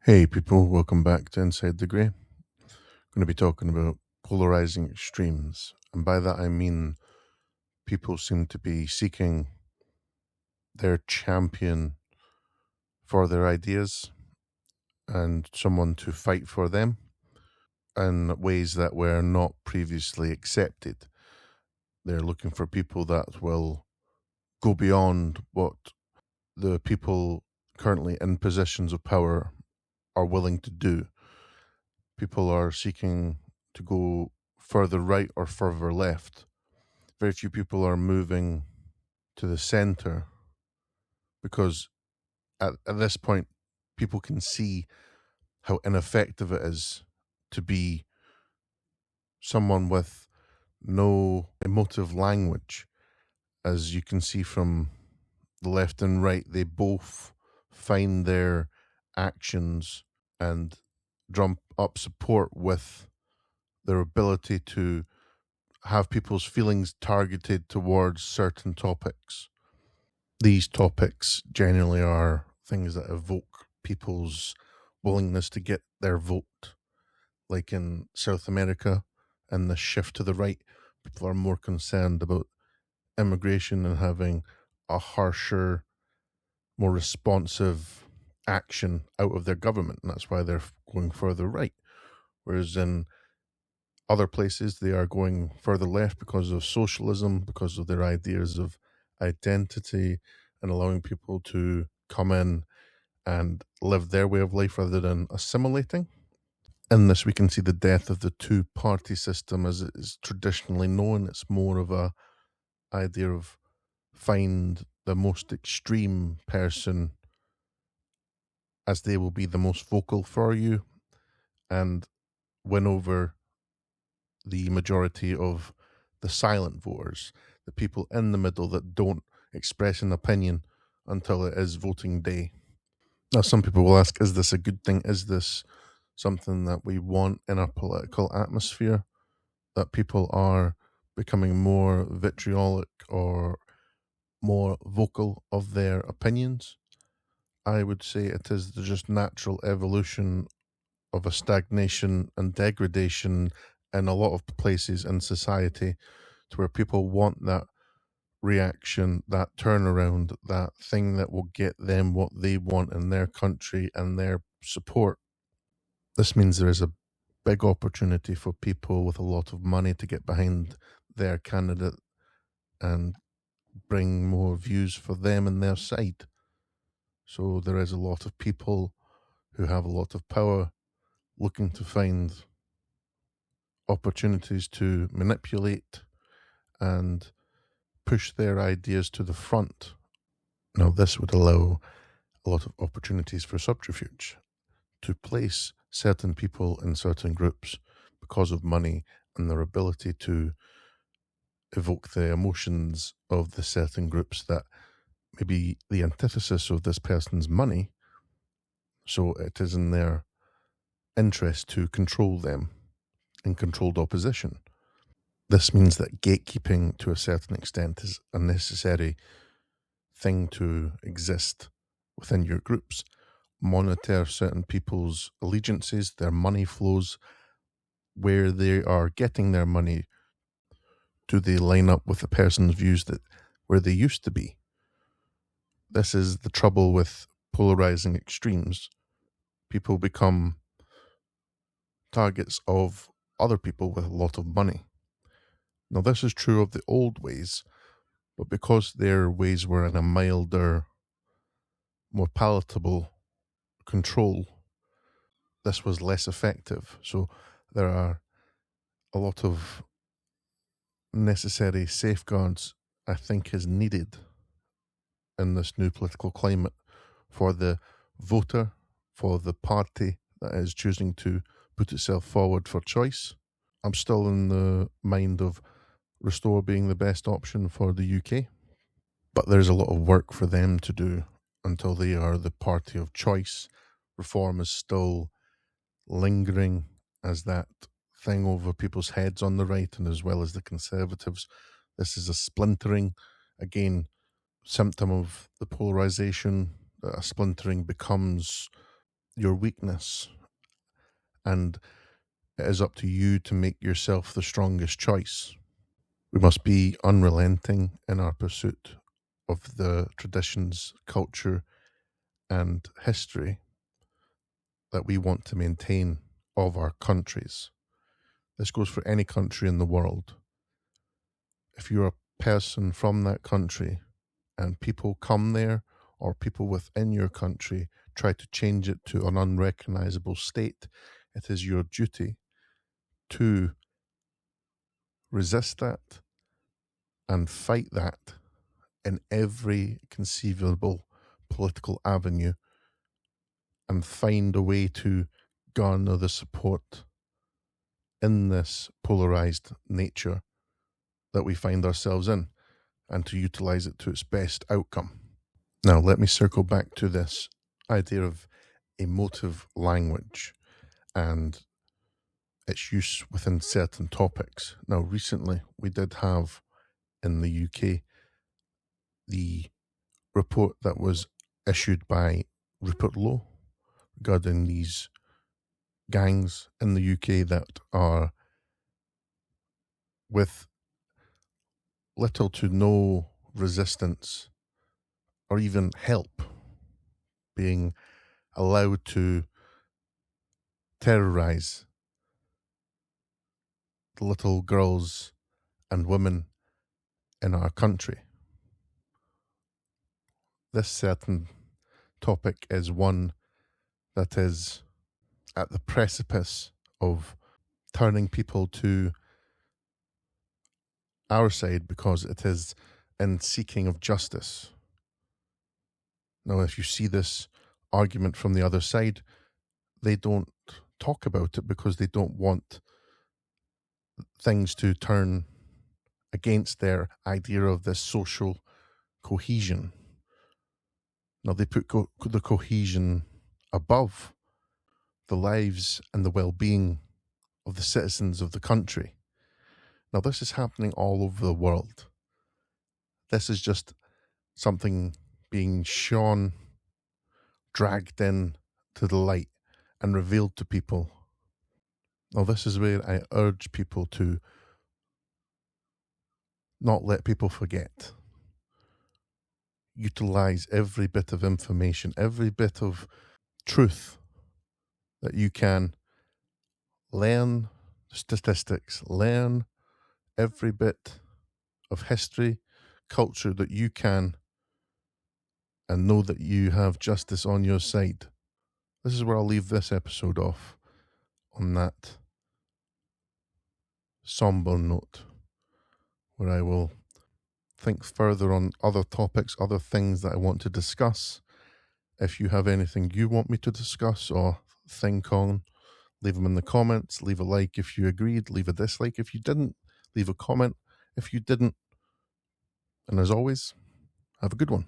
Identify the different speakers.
Speaker 1: Hey people, welcome back to Inside the Grey. I'm going to be talking about polarizing extremes. And by that I mean people seem to be seeking their champion for their ideas and someone to fight for them in ways that were not previously accepted. They're looking for people that will go beyond what the people currently in positions of power are willing to do. People are seeking to go further right or further left. Very few people are moving to the center because at this point, people can see how ineffective it is to be someone with no emotive language. As you can see from the left and right, they both find their actions and drum up support with their ability to have people's feelings targeted towards certain topics. These topics generally are things that evoke people's willingness to get their vote. Like in South America and the shift to the right, people are more concerned about immigration and having a harsher, more responsive action out of their government. And that's why they're going further right. Whereas in other places, they are going further left because of socialism, because of their ideas of identity and allowing people to come in and live their way of life rather than assimilating. In this, we can see the death of the two party system as it is traditionally known. It's more of a idea of find the most extreme person as they will be the most vocal for you and win over the majority of the silent voters, the people in the middle that don't express an opinion until it is voting day. Now, some people will ask, is this a good thing? Is this something that we want in our political atmosphere? That people are becoming more vitriolic or more vocal of their opinions? I would say it is the just natural evolution of a stagnation and degradation in a lot of places in society to where people want that reaction, that turnaround, that thing that will get them what they want in their country and their support. This means there is a big opportunity for people with a lot of money to get behind their candidate and bring more views for them and their side. So there is a lot of people who have a lot of power looking to find opportunities to manipulate and push their ideas to the front. Now, this would allow a lot of opportunities for subterfuge to place certain people in certain groups because of money and their ability to evoke the emotions of the certain groups that may be the antithesis of this person's money. So it is in their interest to control them in controlled opposition. This means that gatekeeping to a certain extent is a necessary thing to exist within your groups. Monitor certain people's allegiances, their money flows, where they are getting their money. Do they line up with the person's views that where they used to be? This is the trouble with polarizing extremes. People become targets of other people with a lot of money. Now, this is true of the old ways, but because their ways were in a milder, more palatable control, this was less effective. So there are a lot of necessary safeguards I think is needed in this new political climate for the voter, for the party that is choosing to put itself forward for choice. I'm still in the mind of Restore being the best option for the UK, but there's a lot of work for them to do until they are the party of choice. Reform is still lingering as that thing over people's heads on the right and as well as the Conservatives. This is a splintering, again, symptom of the polarization. A splintering becomes your weakness, and it is up to you to make yourself the strongest choice. We must be unrelenting in our pursuit of the traditions, culture, and history that we want to maintain of our countries. This goes for any country in the world. If you're a person from that country and people come there, or people within your country try to change it to an unrecognizable state, it is your duty to resist that and fight that in every conceivable political avenue, and find a way to garner the support in this polarized nature that we find ourselves in, and to utilize it to its best outcome. Now, let me circle back to this idea of emotive language and its use within certain topics. Now, recently, we did have in the UK the report that was issued by Rupert Lowe regarding these gangs in the UK that are, with little to no resistance or even help, being allowed to terrorize the little girls and women in our country. This certain topic is one that is at the precipice of turning people to our side, because it is in seeking of justice. Now, if you see this argument from the other side, they don't talk about it because they don't want things to turn against their idea of this social cohesion. Now, they put the cohesion above the lives and the well-being of the citizens of the country. Now, this is happening all over the world. This is just something being shown, dragged in to the light, and revealed to people. Now, this is where I urge people to not let people forget. Utilize every bit of information, every bit of truth that you can. Learn statistics, learn every bit of history, culture that you can, and know that you have justice on your side. This is where I'll leave this episode off, on that somber note, where I will think further on other topics, other things that I want to discuss. If you have anything you want me to discuss or think on, leave them in the comments. Leave a like if you agreed, leave a dislike if you didn't, leave a comment if you didn't. And as always, have a good one.